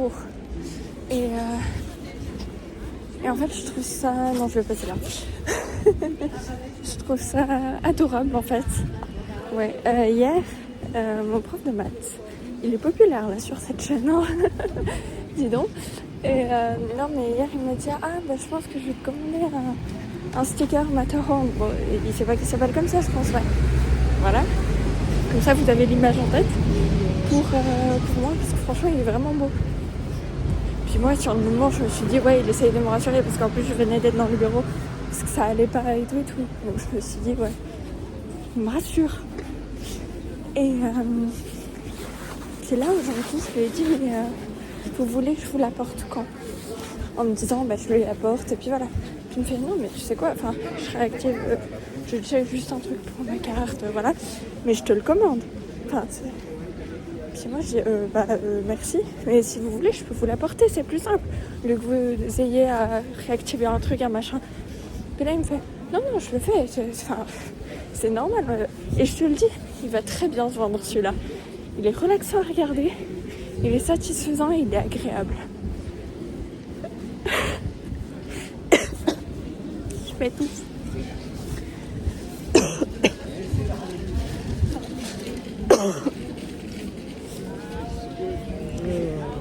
cours. Et en fait, je trouve ça... Non, je vais passer là. Je trouve ça adorable, en fait. Ouais, hier, mon prof de maths, il est populaire, là, sur cette chaîne, hein. Dis donc. Et non, mais hier, il m'a dit « Ah, bah, je pense que je vais te commander un sticker Matterhorn. » Bon, il sait pas qu'il s'appelle comme ça, je pense, ouais. Voilà. Comme ça, vous avez l'image en tête pour moi, parce que franchement, il est vraiment beau. Puis moi, sur le moment, je me suis dit, ouais, il essaye de me rassurer, parce qu'en plus, je venais d'être dans le bureau, parce que ça allait pas et tout. Donc, je me suis dit, ouais, il me rassure. Et c'est là aujourd'hui, je lui ai dit, mais vous voulez que je vous l'apporte quand? En me disant, bah, je lui apporte, et puis voilà. Puis il me fait, non, mais tu sais quoi, enfin, je réactive, je check juste un truc pour ma carte, voilà, mais je te le commande. Enfin, c'est... Puis moi, je dis, merci, mais si vous voulez, je peux vous l'apporter, c'est plus simple. Au lieu que vous ayez à réactiver un truc, un machin. Puis là, il me fait, non, je le fais, c'est normal. Et je te le dis, il va très bien se vendre celui-là. Il est relaxant à regarder, il est satisfaisant et il est agréable. Je fais tout.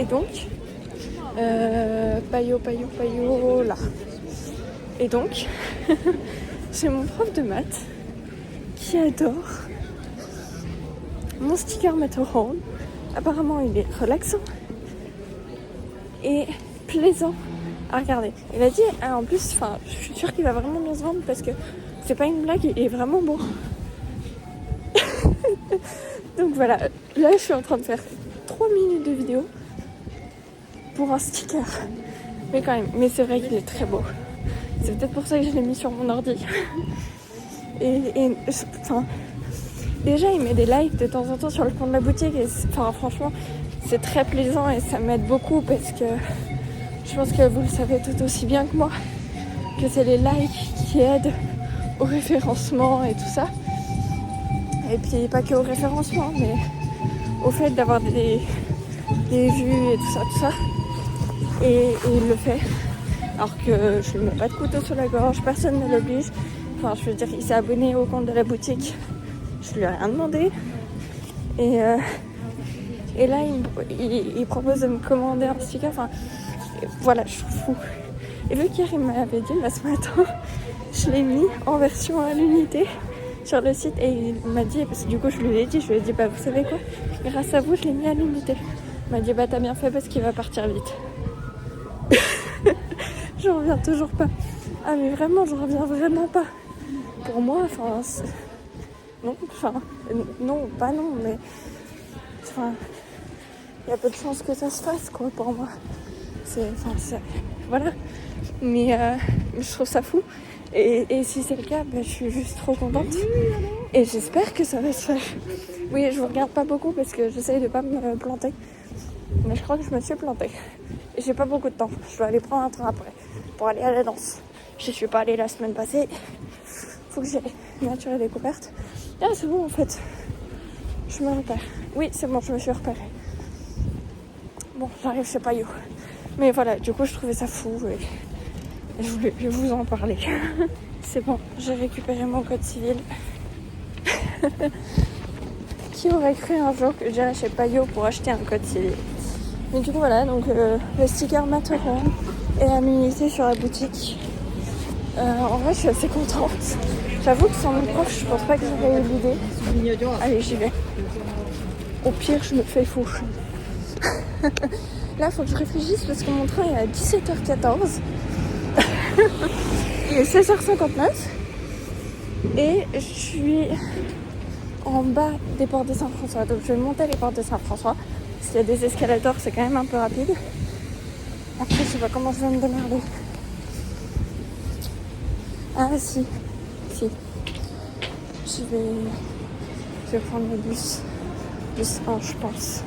Et donc, paillot, là. Et donc, j'ai mon prof de maths qui adore mon sticker Matterhorn. Apparemment, il est relaxant et plaisant à regarder. Il a dit, en plus, je suis sûre qu'il va vraiment bien se vendre parce que c'est pas une blague, il est vraiment beau. Donc voilà, là, je suis en train de faire 3 minutes de vidéo pour un sticker. Mais quand même, mais c'est vrai qu'il est très beau. C'est peut-être pour ça que je l'ai mis sur mon ordi. Déjà, il met des likes de temps en temps sur le compte de la boutique. Et franchement, c'est très plaisant et ça m'aide beaucoup parce que je pense que vous le savez tout aussi bien que moi, que c'est les likes qui aident au référencement et tout ça. Et puis, pas que au référencement, mais au fait d'avoir des vues et tout ça. Et il le fait. Alors que je lui mets pas de couteau sur la gorge, personne ne l'oblige. Enfin, je veux dire, il s'est abonné au compte de la boutique. Je lui ai rien demandé. Et là, il propose de me commander un sticker. Enfin, voilà, je trouve fou. Et vu qu'hier, il m'avait dit, ce matin, je l'ai mis en version à l'unité sur le site. Et il m'a dit, parce que du coup, je lui ai dit, vous savez quoi? Grâce à vous, je l'ai mis à l'unité. Il m'a dit, t'as bien fait parce qu'il va partir vite. J'en reviens toujours pas. Ah mais vraiment, j'en reviens vraiment pas. Pour moi, non, mais il y a peu de chances que ça se fasse, quoi, pour moi. Voilà. Mais je trouve ça fou. Et si c'est le cas, je suis juste trop contente. Et j'espère que ça va se faire. Oui, je vous regarde pas beaucoup parce que j'essaye de pas me planter. Mais je crois que je me suis plantée. Et j'ai pas beaucoup de temps. Je dois aller prendre un train après pour aller à la danse. Je suis pas allée la semaine passée. Faut que j'aille nature et découverte. Ah, c'est bon en fait. Je me repère. Oui, c'est bon, je me suis repérée. Bon, j'arrive chez Payot. Mais voilà, du coup, je trouvais ça fou et je voulais vous en parler. C'est bon, j'ai récupéré mon code civil. Qui aurait cru un jour que j'irais chez Payot pour acheter un code civil? Mais du coup, voilà, donc le sticker Matterhorn est à l'unité sur la boutique. En vrai, je suis assez contente. J'avoue que sans mon prof, je pense pas que j'aurais eu l'idée. Allez, j'y vais. Au pire, je me fais fou. Là, il faut que je réfléchisse parce que mon train est à 17h14. Il est 16h59. Et je suis en bas des portes de Saint-François. Donc, je vais monter les portes de Saint-François. Parce qu'il y a des escalators, c'est quand même un peu rapide. Après, je sais pas comment je vais me démerder. Ah, si. Je vais prendre le bus 1, je pense.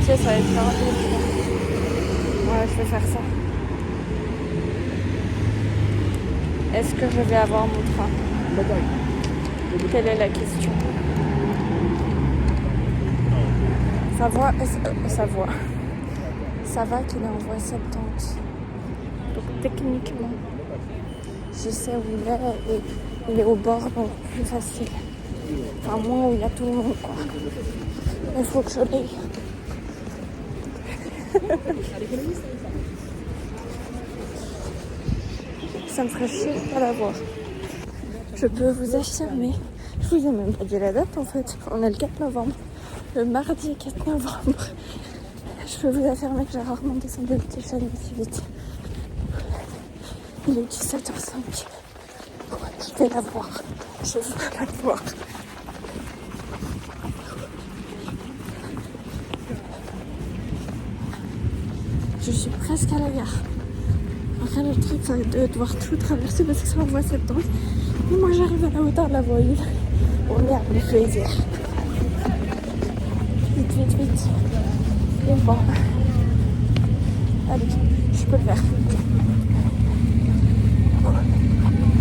pied, ça va être blindé. Ouais, je vais faire ça. Est-ce que je vais avoir mon train? Quelle est la question? Ça va qu'il est en voie 70. Donc techniquement, je sais où il est et il est au bord, donc plus facile. Enfin, moins où il y a tout le monde, quoi. Mais il faut que je l'aie. Ça me ferait chier de pas l'avoir. Je peux vous affirmer, je vous ai même pas dit la date en fait. On est le 4 novembre. Le mardi 4 novembre. Je peux vous affirmer que j'ai rarement descendu le petit chalet si vite. Il est 17h05. Je vais la voir. Je veux la voir. Je suis presque à la gare. Après le truc, ça va être de devoir tout traverser parce que c'est en voie 70. Et moi j'arrive à la hauteur de la voie 1. Oh merde, le feu est vert. Vite. Et bon. Allez, je peux le faire.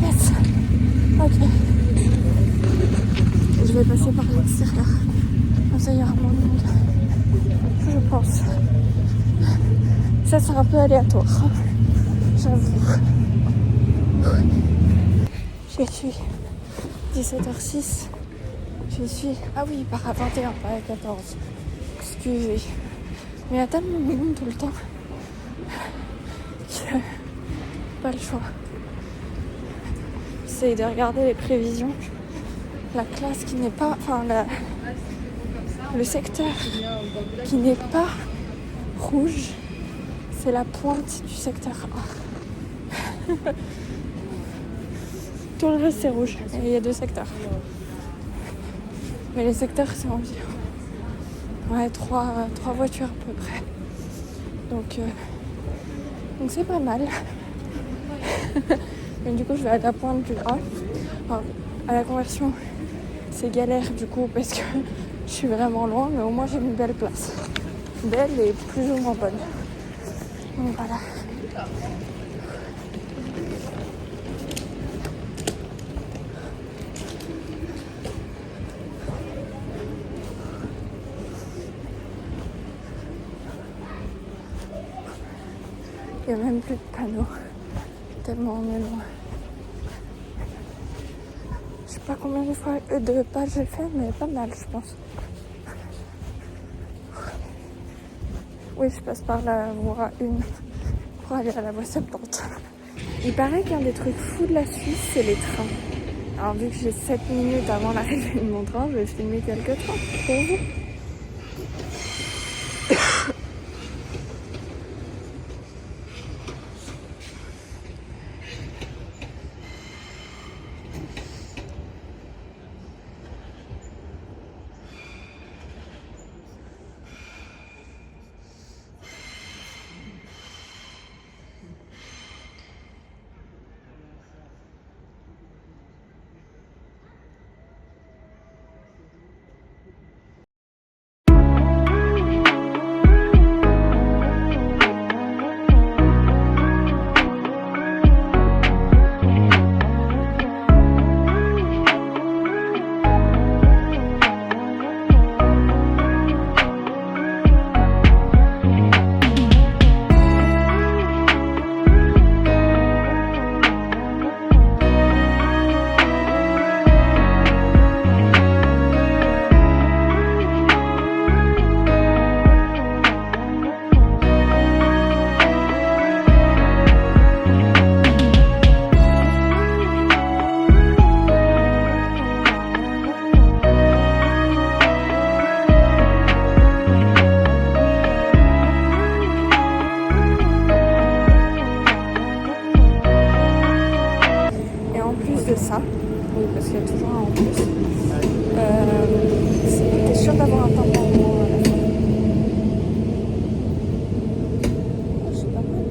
Yes. Ok. Je vais passer par l'extérieur. Comme ça, il y aura moins de monde. Je pense. Ça, c'est un peu aléatoire. J'avoue. Je suis 17h06. Je suis... Ah oui, il part à 21, pas à 14. Excusez. Mais il y a tellement de monde tout le temps que pas le choix. J'essaye de regarder les prévisions. La classe qui n'est pas... Enfin, le secteur qui n'est pas rouge, c'est la pointe du secteur A. Tout le reste c'est rouge. Et il y a 2 secteurs. Mais les secteurs c'est environ... Ouais, 3 voitures à peu près. Donc c'est pas mal. Mais du coup je vais à la pointe du A. Enfin, à la conversion c'est galère du coup parce que je suis vraiment loin, mais au moins j'ai une belle place. Belle et plus ou moins bonne. Donc voilà. Il n'y a même plus de panneaux. Tellement on est loin. Je sais pas combien de pas j'ai fait, mais pas mal je pense. Oui, je passe par la voie 1 pour aller à la voie 70. Il paraît qu'un des trucs fous de la Suisse, c'est les trains. Alors vu que j'ai 7 minutes avant l'arrivée de mon train, je vais filmer quelques trains pour vous. Ça, oui, parce qu'il y a toujours un en plus. T'es sûr d'avoir un tampon en moins à la fin? C'est pas mal.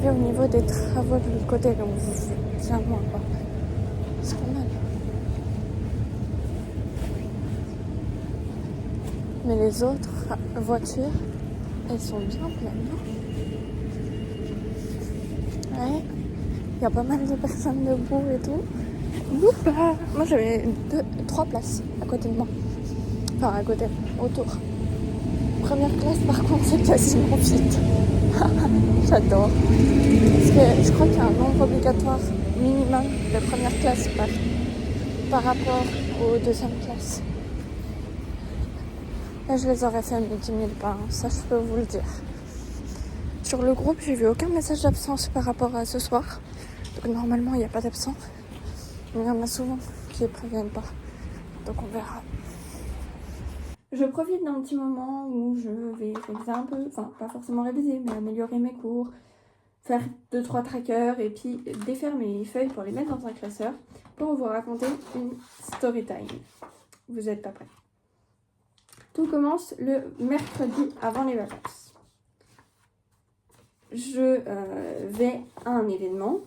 aller au niveau des travaux de l'autre côté, donc bien loin quoi. C'est pas mal. Mais les autres voitures, elles sont bien pleines. Ouais. Il y a pas mal de personnes debout et tout. Youpa! Moi j'avais 3 places à côté de moi. Enfin à côté, autour. Première classe par contre c'est quasiment vide. J'adore. Parce que je crois qu'il y a un nombre obligatoire minimum de première classe par rapport aux deuxième classe. Là je les aurais fait mes 10 000 pas, hein. Ça je peux vous le dire. Sur le groupe j'ai vu aucun message d'absence par rapport à ce soir. Donc normalement il n'y a pas d'absent. Mais il y en a souvent qui ne préviennent pas. Donc on verra. Je profite d'un petit moment où je vais réviser un peu, enfin pas forcément réviser, mais améliorer mes cours, faire 2-3 trackers et puis défaire mes feuilles pour les mettre dans un classeur pour vous raconter une story time. Vous êtes pas prêts? Tout commence le mercredi avant les vacances. Je vais à un événement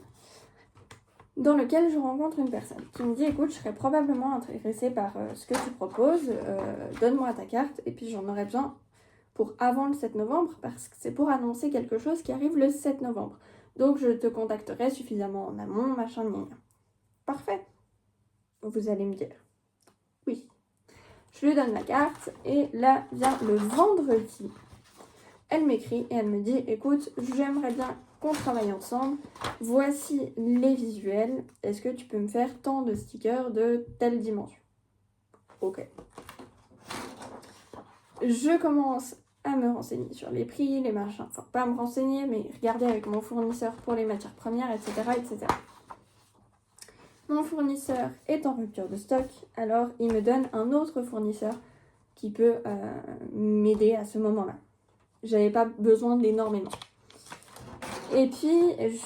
dans lequel je rencontre une personne qui me dit écoute, je serais probablement intéressée par ce que tu proposes, donne-moi ta carte et puis j'en aurais besoin pour avant le 7 novembre parce que c'est pour annoncer quelque chose qui arrive le 7 novembre. Donc je te contacterai suffisamment en amont, machin, gna. Parfait. Vous allez me dire oui. Je lui donne ma carte et là vient le vendredi. Elle m'écrit et elle me dit écoute, j'aimerais bien qu'on travaille ensemble. Voici les visuels. Est-ce que tu peux me faire tant de stickers de telle dimension? Ok. Je commence à me renseigner sur les prix, les machins. Enfin, pas à me renseigner, mais regarder avec mon fournisseur pour les matières premières, etc., etc. Mon fournisseur est en rupture de stock, alors il me donne un autre fournisseur qui peut m'aider à ce moment-là. J'avais pas besoin d'énormément. Et puis,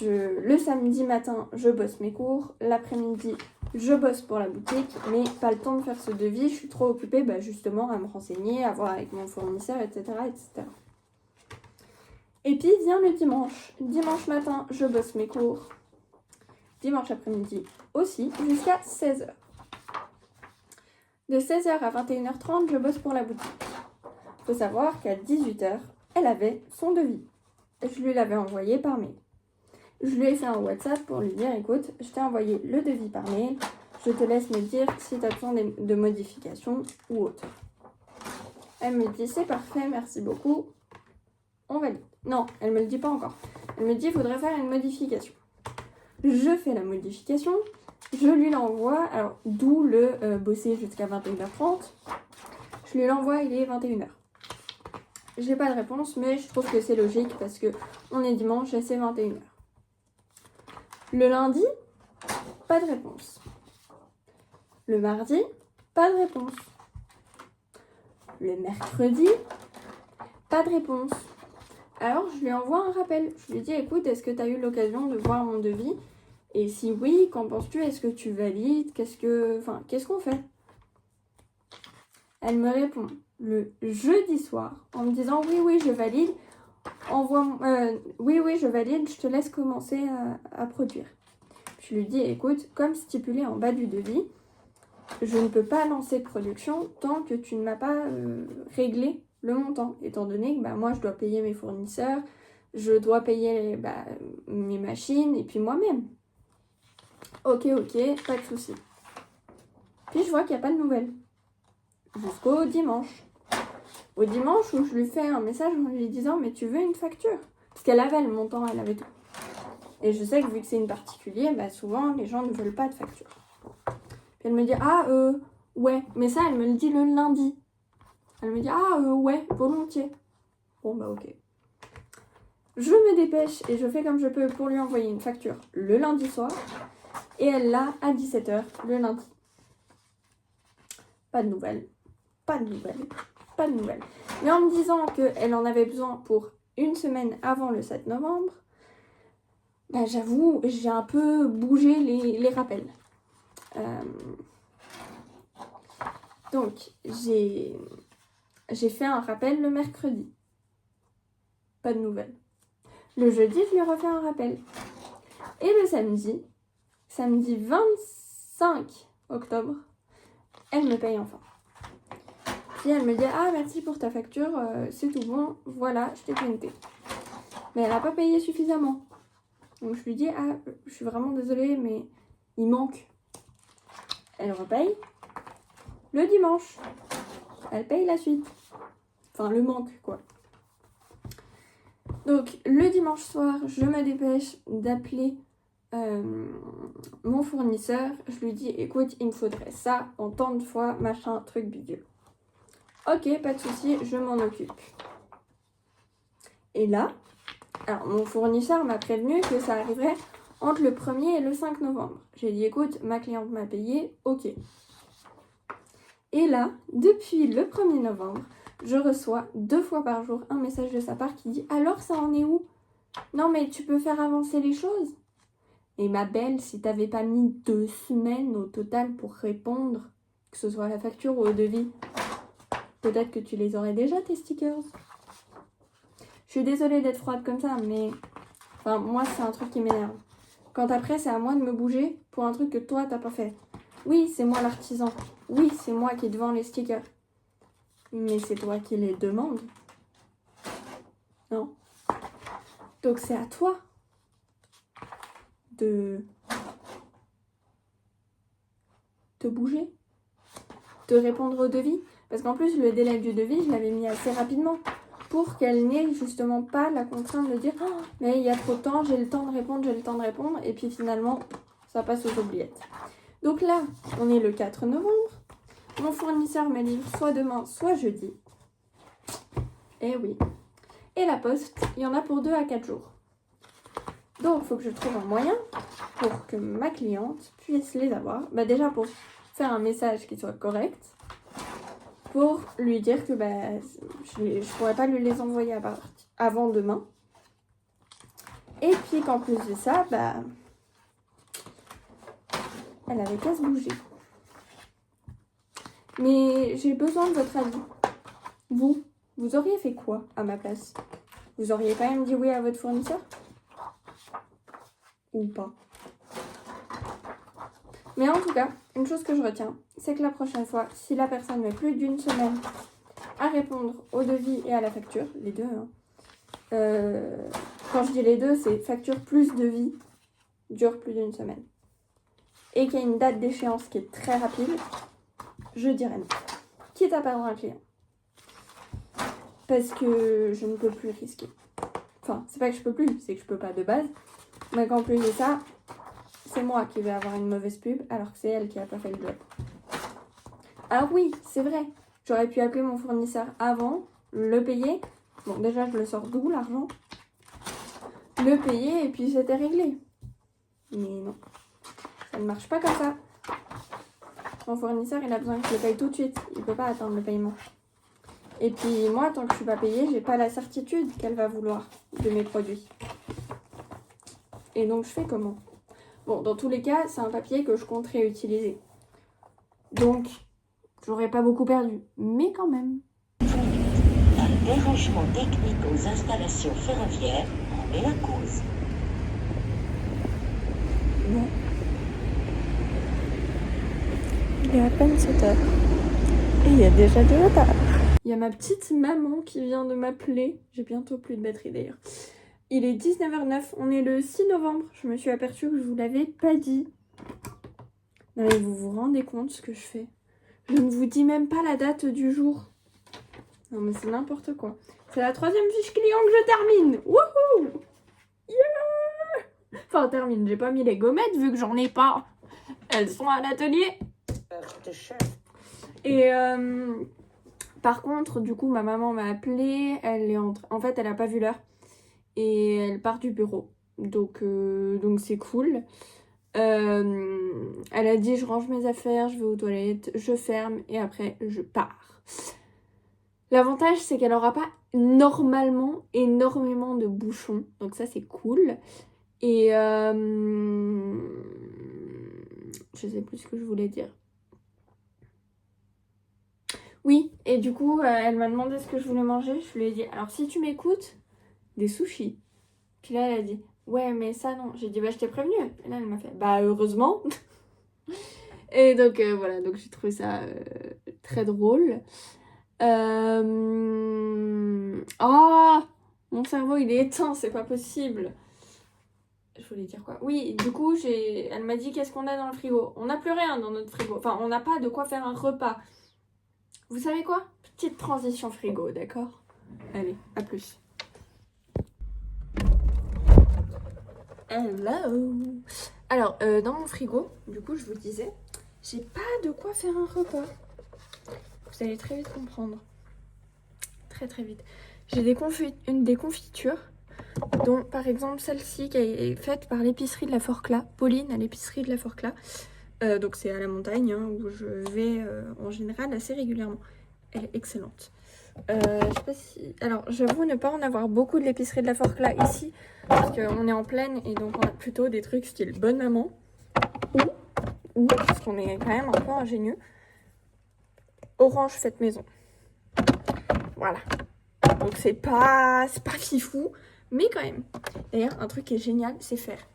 le samedi matin, je bosse mes cours. L'après-midi, je bosse pour la boutique, mais pas le temps de faire ce devis. Je suis trop occupée justement à me renseigner, à voir avec mon fournisseur, etc., etc. Et puis vient le dimanche. Dimanche matin, je bosse mes cours. Dimanche après-midi aussi, jusqu'à 16h. De 16h à 21h30, je bosse pour la boutique. Il faut savoir qu'à 18h, elle avait son devis. Je lui l'avais envoyé par mail. Je lui ai fait un WhatsApp pour lui dire écoute, je t'ai envoyé le devis par mail, je te laisse me dire si tu as besoin de modifications ou autre. Elle me dit c'est parfait, merci beaucoup, on valide. Non, elle me le dit pas encore. Elle me dit il faudrait faire une modification. Je fais la modification, je lui l'envoie, alors d'où le bosser jusqu'à 21h30. Je lui l'envoie, il est 21h. J'ai pas de réponse, mais je trouve que c'est logique parce que on est dimanche et c'est 21h. Le lundi, pas de réponse. Le mardi, pas de réponse. Le mercredi, pas de réponse. Alors je lui envoie un rappel. Je lui dis écoute, est-ce que tu as eu l'occasion de voir mon devis? Et si oui, qu'en penses-tu? Est-ce que tu valides? Qu'est-ce qu'on fait? Elle me répond le jeudi soir en me disant oui, je valide. Oui, je valide, je te laisse commencer à produire. Je lui dis écoute, comme stipulé en bas du devis, je ne peux pas lancer de production tant que tu ne m'as pas réglé le montant, étant donné que moi je dois payer mes fournisseurs, je dois payer mes machines et puis moi-même. Ok, pas de souci. Puis je vois qu'il n'y a pas de nouvelles. Jusqu'au dimanche. Au dimanche où je lui fais un message en lui disant mais tu veux une facture? Parce qu'elle avait le montant, elle avait tout. Et je sais que vu que c'est une particulière, souvent les gens ne veulent pas de facture. Puis elle me dit ouais, mais ça elle me le dit le lundi. Elle me dit ouais, volontiers. Bon ok. Je me dépêche et je fais comme je peux pour lui envoyer une facture le lundi soir. Et elle l'a à 17h le lundi. Pas de nouvelles. Mais en me disant qu'elle en avait besoin pour une semaine avant le 7 novembre, j'avoue, j'ai un peu bougé les rappels. Donc, j'ai fait un rappel le mercredi. Pas de nouvelles. Le jeudi, je lui refais un rappel. Et le samedi 25 octobre, elle me paye enfin. Puis elle me dit « Ah, merci pour ta facture, c'est tout bon, voilà, je t'ai pointé. » Mais elle n'a pas payé suffisamment. Donc je lui dis « Ah, je suis vraiment désolée, mais il manque. » Elle repaye. Le dimanche, elle paye la suite. Enfin, le manque, quoi. Donc, le dimanche soir, je me dépêche d'appeler mon fournisseur. Je lui dis, écoute, il me faudrait ça en tant de fois, machin, truc bidule. Ok, pas de souci, je m'en occupe. Et là, alors mon fournisseur m'a prévenu que ça arriverait entre le 1er et le 5 novembre. J'ai dit, écoute, ma cliente m'a payé, ok. Et là, depuis le 1er novembre, je reçois 2 fois par jour un message de sa part qui dit « Alors, ça en est où? Non, mais tu peux faire avancer les choses ?» Et ma belle, si t'avais pas mis 2 semaines au total pour répondre, que ce soit à la facture ou au devis, peut-être que tu les aurais déjà, tes stickers. Je suis désolée d'être froide comme ça, mais enfin, moi, c'est un truc qui m'énerve. Quand après, c'est à moi de me bouger pour un truc que toi, t'as pas fait. Oui, c'est moi l'artisan. Oui, c'est moi qui te vends les stickers. Mais c'est toi qui les demandes. Non. Donc c'est à toi de te bouger, de répondre au devis. Parce qu'en plus, le délai du devis, je l'avais mis assez rapidement. Pour qu'elle n'ait justement pas la contrainte de dire oh, mais il y a trop de temps, j'ai le temps de répondre. Et puis finalement, ça passe aux oubliettes. Donc là, on est le 4 novembre. Mon fournisseur me livre soit demain, soit jeudi. Eh oui. Et la poste, il y en a pour 2 à 4 jours. Donc, il faut que je trouve un moyen pour que ma cliente puisse les avoir. Bah, déjà, pour faire un message qui soit correct. Pour lui dire que je ne pourrais pas lui les envoyer avant demain. Et puis qu'en plus de ça, elle avait qu'à se bouger. Mais j'ai besoin de votre avis. Vous auriez fait quoi à ma place? Vous auriez quand même dit oui à votre fournisseur? Ou pas? Mais en tout cas, une chose que je retiens, c'est que la prochaine fois, si la personne met plus d'une semaine à répondre au devis et à la facture, les deux, hein, quand je dis les deux, c'est facture plus devis, dure plus d'une semaine. Et qu'il y a une date d'échéance qui est très rapide, je dirais non. Quitte à perdre un client. Parce que je ne peux plus risquer. Enfin, c'est pas que je peux plus, c'est que je peux pas de base. Mais qu'en plus de ça, c'est moi qui vais avoir une mauvaise pub, alors que c'est elle qui a pas fait le job. Alors oui, c'est vrai, j'aurais pu appeler mon fournisseur avant, le payer. Bon, déjà, je le sors d'où, l'argent? Le payer, et puis c'était réglé. Mais non, ça ne marche pas comme ça. Mon fournisseur, il a besoin que je le paye tout de suite. Il peut pas attendre le paiement. Et puis moi, tant que je suis pas payée, j'ai pas la certitude qu'elle va vouloir de mes produits. Et donc, je fais comment? Bon, dans tous les cas, c'est un papier que je compte réutiliser. Donc, j'aurais pas beaucoup perdu. Mais quand même. Un dérangement technique aux installations ferroviaires en est la cause. Non. Il est à peine 7 heures. Et il y a déjà du retard. Il y a ma petite maman qui vient de m'appeler. J'ai bientôt plus de batterie d'ailleurs. Il est 19h09. On est le 6 novembre. Je me suis aperçue que je vous l'avais pas dit. Non mais vous vous rendez compte ce que je fais? Je ne vous dis même pas la date du jour. Non mais c'est n'importe quoi. C'est la 3e fiche client que je termine. Wouhou! Yeah! Enfin, termine. J'ai pas mis les gommettes vu que j'en ai pas. Elles sont à l'atelier. Et par contre, du coup, ma maman m'a appelée. Elle est en fait, elle a pas vu l'heure. Et elle part du bureau. Donc c'est cool. Elle a dit je range mes affaires, je vais aux toilettes, je ferme et après je pars. L'avantage c'est qu'elle aura pas normalement énormément de bouchons. Donc ça c'est cool. Et je sais plus ce que je voulais dire. Oui, et du coup, elle m'a demandé ce que je voulais manger. Je lui ai dit, alors si tu m'écoutes, des sushis. Puis là, elle a dit, ouais, mais ça, non. J'ai dit, bah, je t'ai prévenu. Et là, elle m'a fait, bah, heureusement. Et donc, voilà. Donc, j'ai trouvé ça très drôle. Oh, mon cerveau, il est éteint. C'est pas possible. Je voulais dire quoi? Oui, du coup, elle m'a dit, qu'est-ce qu'on a dans le frigo? On n'a plus rien dans notre frigo. Enfin, on n'a pas de quoi faire un repas. Vous savez quoi? Petite transition frigo, d'accord? Allez, à plus. Hello. Alors, dans mon frigo, du coup, je vous disais, j'ai pas de quoi faire un repas. Vous allez très vite comprendre. Très très vite. J'ai des confitures, dont par exemple celle-ci qui est faite par l'épicerie de la Forclaz, Pauline à l'épicerie de la Forclaz. Donc c'est à la montagne, hein, où je vais en général assez régulièrement. Elle est excellente. Je sais pas si... Alors, j'avoue ne pas en avoir beaucoup de l'épicerie de la Forclaz ici, parce qu'on est en plaine et donc on a plutôt des trucs style Bonne Maman, ou parce qu'on est quand même un peu ingénieux, Orange Faites Maison. Voilà. Donc c'est pas fifou, mais quand même. D'ailleurs, un truc qui est génial, c'est faire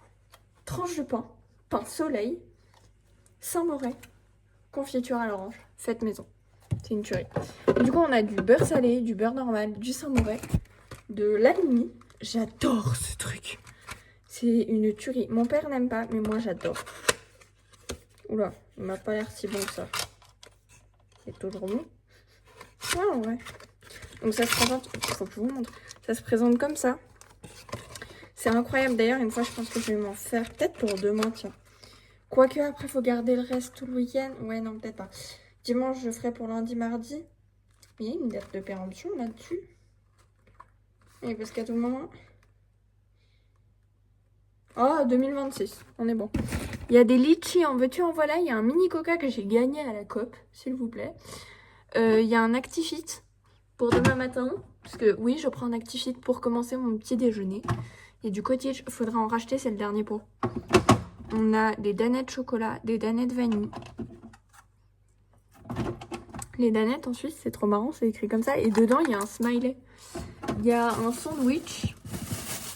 tranche de pain, pain soleil, Saint-Moret, confiture à l'orange, Faites Maison. C'est une tuerie. Du coup, on a du beurre salé, du beurre normal, du Saint-Moret, de l'halloumi. J'adore ce truc. C'est une tuerie. Mon père n'aime pas, mais moi j'adore. Oula, il m'a pas l'air si bon que ça. C'est toujours bon. Ouais, ouais. Donc ça se présente, il faut que je vous montre. Ça se présente comme ça. C'est incroyable. D'ailleurs, une fois, je pense que je vais m'en faire. Peut-être pour demain, tiens. Quoique, après, il faut garder le reste tout le week-end. Ouais, non, peut-être pas. Dimanche, je ferai pour lundi, mardi. Il y a une date de péremption là-dessus. Et parce qu'à tout moment... Oh, 2026. On est bon. Il y a des litchis en veux-tu, en voilà. Il y a un mini coca que j'ai gagné à la COP, s'il vous plaît. Il y a un Actifit pour demain matin. Parce que oui, je prends un Actifit pour commencer mon petit déjeuner. Il y a du cottage. Il faudra en racheter, c'est le dernier pot. On a des danettes chocolat, des danettes vanille. Les danettes en Suisse, c'est trop marrant, c'est écrit comme ça. Et dedans, il y a un smiley. Il y a un sandwich.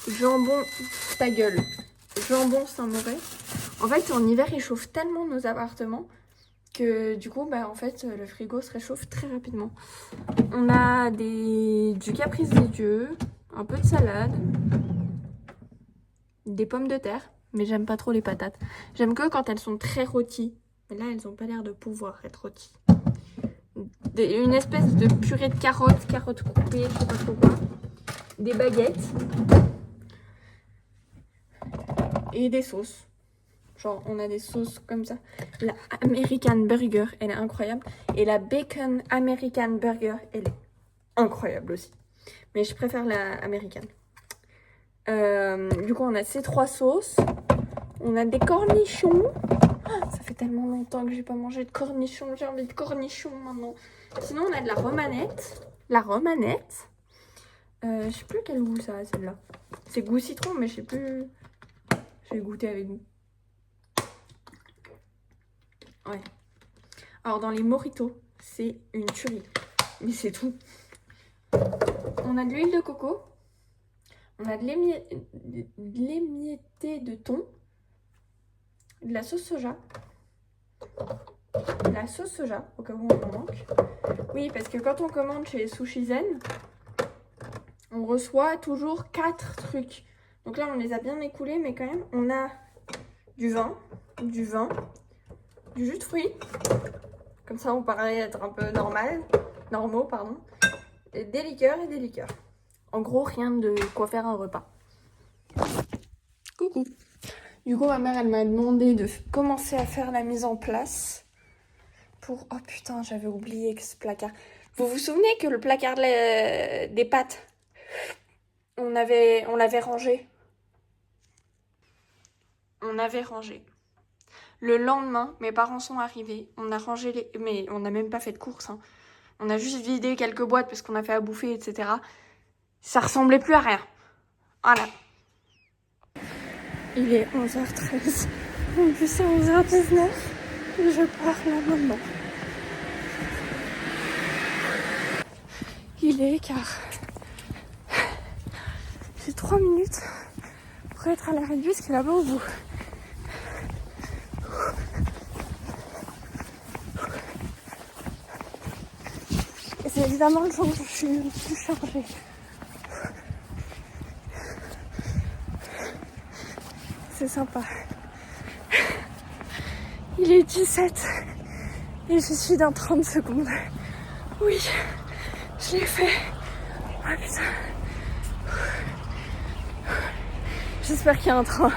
Jambon, ta gueule. Jambon Saint-Moret. En fait, en hiver, il chauffe tellement nos appartements que du coup, bah, en fait, le frigo se réchauffe très rapidement. On a du caprice des dieux, un peu de salade, des pommes de terre, mais j'aime pas trop les patates. J'aime que quand elles sont très rôties. Mais là, elles ont pas l'air de pouvoir être rôties. Une espèce de purée de carottes coupées, je sais pas trop quoi. Des baguettes. Et des sauces. Genre, on a des sauces comme ça. La American Burger, elle est incroyable. Et la Bacon American Burger, elle est incroyable aussi. Mais je préfère la américaine. Du coup, on a ces 3 sauces. On a des cornichons. Ça fait tellement longtemps que j'ai pas mangé de cornichons. J'ai envie de cornichons maintenant. Sinon, on a de la romanette. La romanette. Je sais plus quel goût ça a, celle-là. C'est goût citron, mais je sais plus. Je vais goûter avec vous. Ouais. Alors, dans les mojitos, c'est une tuerie. Mais c'est tout. On a de l'huile de coco. On a de l'émietté de thon. De la sauce soja. La sauce soja, au cas où on en manque. Oui, parce que quand on commande chez Sushi Zen, on reçoit toujours 4 trucs. Donc là, on les a bien écoulés, mais quand même, on a du vin, du jus de fruits. Comme ça, on paraît être un peu normaux, pardon. Et des liqueurs et des liqueurs. En gros, rien de quoi faire un repas. Coucou. Du coup, ma mère, elle m'a demandé de commencer à faire la mise en place pour... Oh putain, j'avais oublié que ce placard... Vous vous souvenez que le placard des pâtes, on l'avait rangé. On avait rangé. Le lendemain, mes parents sont arrivés. On a rangé les... Mais on n'a même pas fait de course. Hein. On a juste vidé quelques boîtes parce qu'on a fait à bouffer, etc. Ça ressemblait plus à rien. Voilà. Il est 11h13. En plus, c'est 11h19. Je pars là maintenant. Il est car... J'ai 3 minutes pour être à l'arrêt de bus qui est là-bas au bout. Et c'est évidemment le jour où je suis le plus chargée. C'est sympa. Il est 17 et je suis dans 30 secondes. Oui, je l'ai fait. Ah putain. J'espère qu'il y a un train.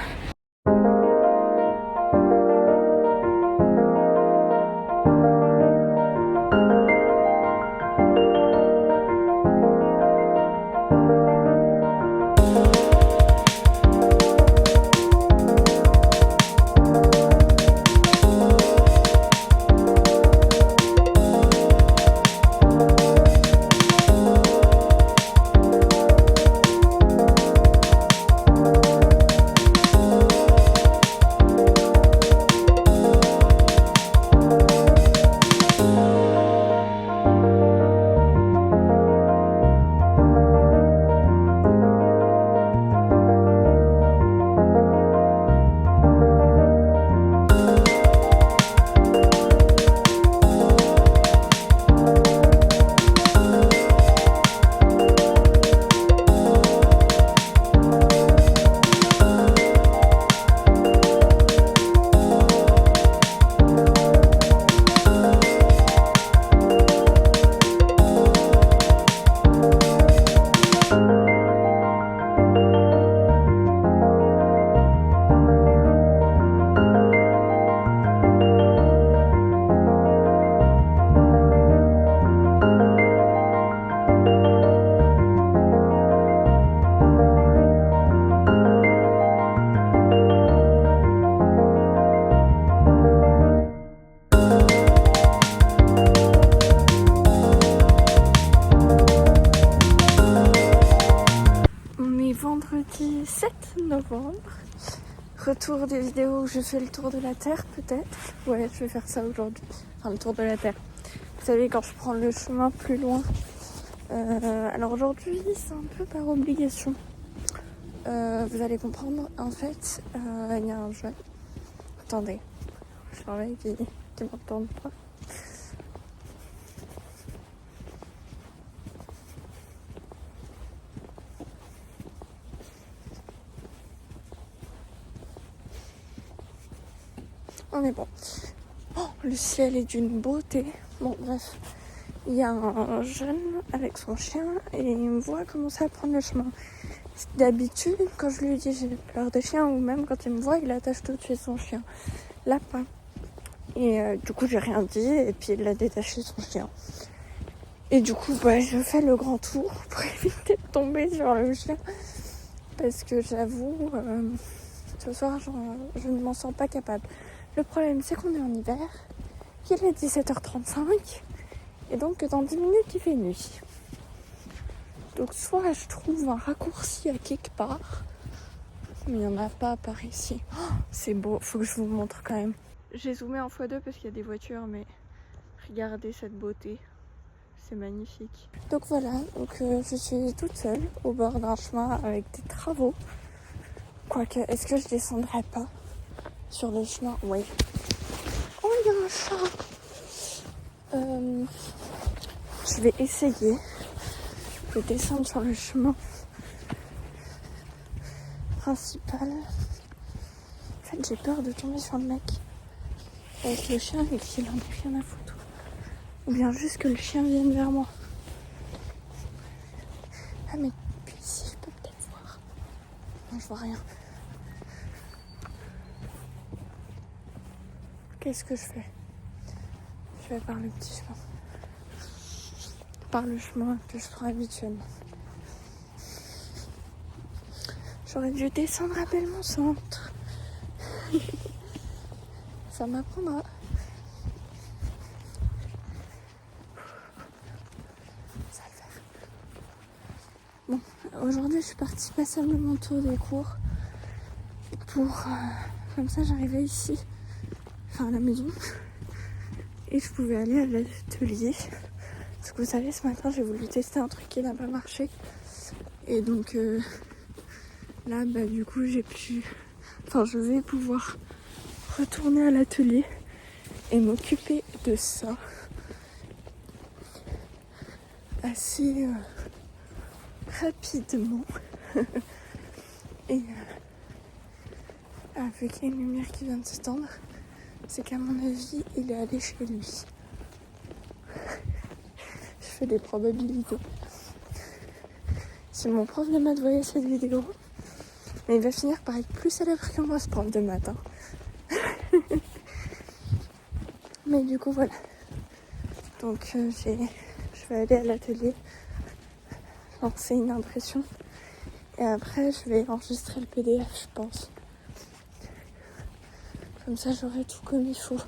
Vendredi 7 novembre. Retour des vidéos où je fais le tour de la Terre peut-être. Ouais, je vais faire ça aujourd'hui. Enfin, le tour de la Terre. Vous savez, quand je prends le chemin plus loin. Alors aujourd'hui, c'est un peu par obligation. Vous allez comprendre. En fait, il y a un jeune. Attendez. Je surveille qu'ils ne m'entendent pas. On est bon. Oh, le ciel est d'une beauté. Bon, bref. Il y a un jeune avec son chien et il me voit commencer à prendre le chemin. D'habitude, quand je lui dis j'ai peur des chiens ou même quand il me voit, il attache tout de suite son chien. Là, pas. Et du coup, j'ai rien dit et puis il a détaché son chien. Et du coup, je fais le grand tour pour éviter de tomber sur le chien. Parce que j'avoue, ce soir, je ne m'en sens pas capable. Le problème, c'est qu'on est en hiver, qu'il est 17h35, et donc dans 10 minutes, il fait nuit. Donc soit je trouve un raccourci à quelque part, mais il n'y en a pas par ici. Oh, c'est beau, faut que je vous montre quand même. J'ai zoomé en x2 parce qu'il y a des voitures, mais regardez cette beauté, c'est magnifique. Donc voilà, je suis toute seule au bord d'un chemin avec des travaux. Quoique, est-ce que je descendrai pas sur le chemin? Oui. Oh, il y a un chat. Je vais essayer de descendre sur le chemin principal. En fait, j'ai peur de tomber sur le mec avec le chien et qu'il en ait rien à foutre. Ou bien juste que le chien vienne vers moi. Ah, mais puis ici, je peux peut-être voir. Non, je vois rien. Qu'est-ce que je fais? Je vais par le petit chemin. Par le chemin que je prends habituellement. J'aurais dû descendre à Belmont Centre. Ça m'apprendra. Ça va le faire. Bon, aujourd'hui je suis partie passablement mon tour des cours. Pour comme ça j'arrivais ici. Enfin à la maison. Et je pouvais aller à l'atelier. Parce que vous savez, ce matin j'ai voulu tester un truc qui n'a pas marché. Et donc Là, bah du coup, je vais pouvoir retourner à l'atelier et m'occuper de ça assez rapidement. Et vu qu'il y a une lumière qui vient de s'étendre, c'est qu'à mon avis, il est allé chez lui. Je fais des probabilités. Si mon prof de maths voyait cette vidéo, mais il va finir par être plus célèbre que moi, ce prof de maths. Mais du coup, voilà. Donc, je vais aller à l'atelier, lancer une impression. Et après, je vais enregistrer le PDF, je pense. Comme ça, j'aurai tout comme il faut.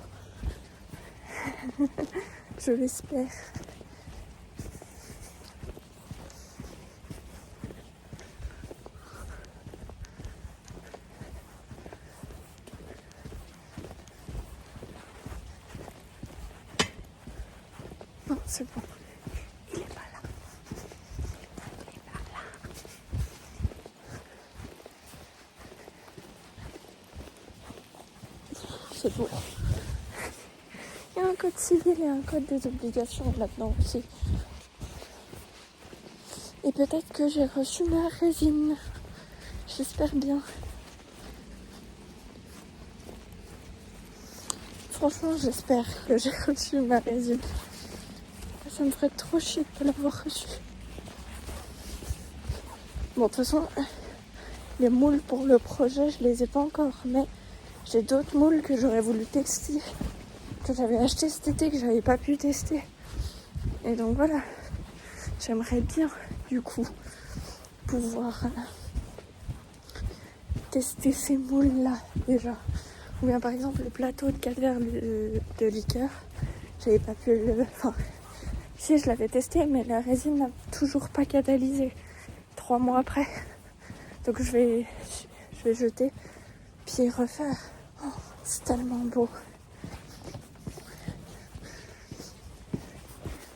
Je l'espère. Non, c'est bon. Il est pas là. Il est pas là. C'est bon. Il y a un code civil et un code des obligations là-dedans aussi. Et peut-être que j'ai reçu ma résine. J'espère bien. Franchement, j'espère que j'ai reçu ma résine. Ça me ferait trop chier de ne pas l'avoir reçu. Bon, de toute façon, les moules pour le projet, je les ai pas encore. Mais j'ai d'autres moules que j'aurais voulu tester. Que j'avais acheté cet été, que j'avais pas pu tester. Et donc voilà. J'aimerais bien, du coup, pouvoir tester ces moules-là, déjà. Ou bien, par exemple, le plateau de 4 verres de liqueur. J'avais pas pu le... Enfin, si, je l'avais testé, mais la résine n'a toujours pas catalysé 3 mois après. Donc je vais jeter, puis refaire. Oh, c'est tellement beau.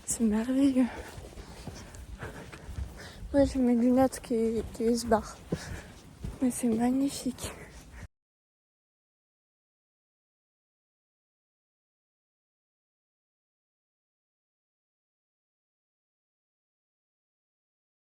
C'est merveilleux. Ouais, j'ai mes lunettes qui se barrent. Mais c'est magnifique.